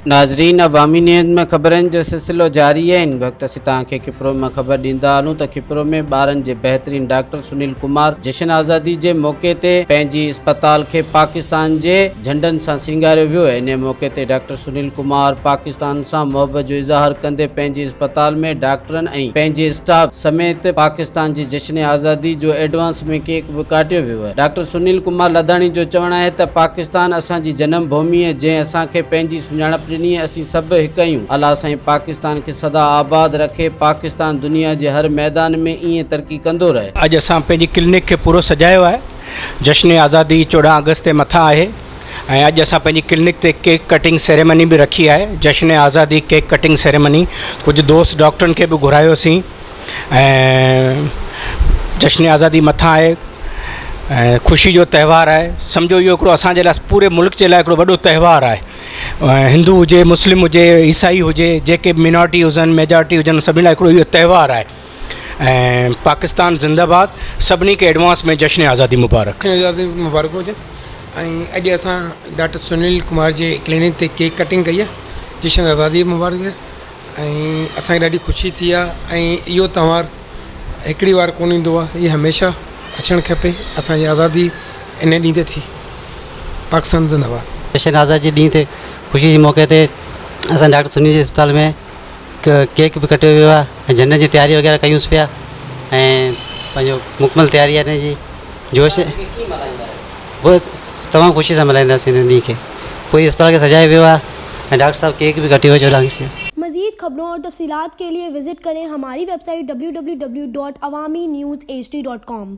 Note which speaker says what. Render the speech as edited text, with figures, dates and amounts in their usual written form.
Speaker 1: नाज़रीन, अवामी न्यूज़ में ख़बरनि जो सिलसिलो जारी है। इन वक्त असीं तव्हांखे खिपरो में ख़बर ॾींदा हलूं त खिपरो में ॿारनि जे बहितरीन डॉक्टर सुनील कुमार जश्न आज़ादी जे मौक़े ते पंहिंजी अस्पताल खे पाकिस्तान जे झंडनि सां सींगारियो वियो। इन मौक़े ते डॉक्टर सुनील कुमार पाकिस्तान सां मोहबत जो इज़हार कंदे पंहिंजी अस्पताल में डॉक्टरनि ऐं पंहिंजे स्टाफ समेत पाकिस्तान जी जश्न आज़ादी जो एडवांस में केक बि काटियो वियो आहे। डॉक्टर सुनील कुमार लधाणी जो चवणु आहे त पाकिस्तान असांजी जनम भूमि आहे, जंहिं असांखे पंहिंजी सुञाणप ॾिनी। असीं सभु हिकु आहियूं। अल्लाह साईं पाकिस्तान खे सदा आबाद रखे। पाकिस्तान दुनिया जे हर मैदान में ईअं तरक़ी कंदो रहे।
Speaker 2: अॼु असां पंहिंजी क्लिनिक खे पूरो सजायो आहे। जश्न आज़ादी 14 अगस्त ते मथां आहे ऐं अॼु असां पंहिंजी क्लिनिक ते केक कटिंग सेरेमनी बि रखी आहे। जश्न आज़ादी केक कटिंग सेरेमनी कुझु दोस्त डॉक्टरनि खे बि घुरायोसीं ऐं जश्न आज़ादी मथां आहे ऐं ख़ुशी जो त्यौहार आहे। सम्झो इहो हिकिड़ो असांजे लाइ पूरे मुल्क जे लाइ हिकिड़ो वॾो त्यौहार आहे। हिंदू हुजे, मुस्लिम हुजे, ईसाई हुजे, जेके मिनॉरिटी हुजनि, मेजॉरिटी हुजनि, सभिनी लाइ हिकिड़ो इहो त्यौहार आहे। ऐं पाकिस्तान ज़िंदाबाद। सभिनी खे एडवांस में जश्न आज़ादी मुबारक।
Speaker 3: आज़ादी मुबारक हुजनि। ऐं अॼु असां डॉक्टर सुनील कुमार जे क्लिनिक ते केक कटिंग कई आहे। जश्न आज़ादी मुबारक ऐं असांखे ॾाढी ख़ुशी थी आहे। ऐं इहो त्योहार हिकिड़ी बार कोन ईंदो आहे, इहो हमेशह अचणु खपे। असांजी आज़ादी इन ॾींहं ते थी। पाकिस्तान ज़िंदाबाद।
Speaker 4: जश्न आज़ादी ॾींहं ते ख़ुशी जे मौक़े ते असां डॉक्टर सुनील जे अस्पताल में केक बि कटियो वियो आहे ऐं झंडनि जी तयारी वग़ैरह कयूंसि पिया ऐं पंहिंजो मुकमल तयारी आहे हिन जी जोश बहुत तमामु ख़ुशी सां मल्हाईंदासीं हिन ॾींहं खे। पूरी अस्पताल खे सजायो वियो आहे ऐं डॉक्टर साहब केक भी कटे हुए 14 अगस्त से।
Speaker 5: मज़ीद खबरों और तफसीलात के लिए विजिट करें हमारी वेबसाइट www.awamiNewsHD.com।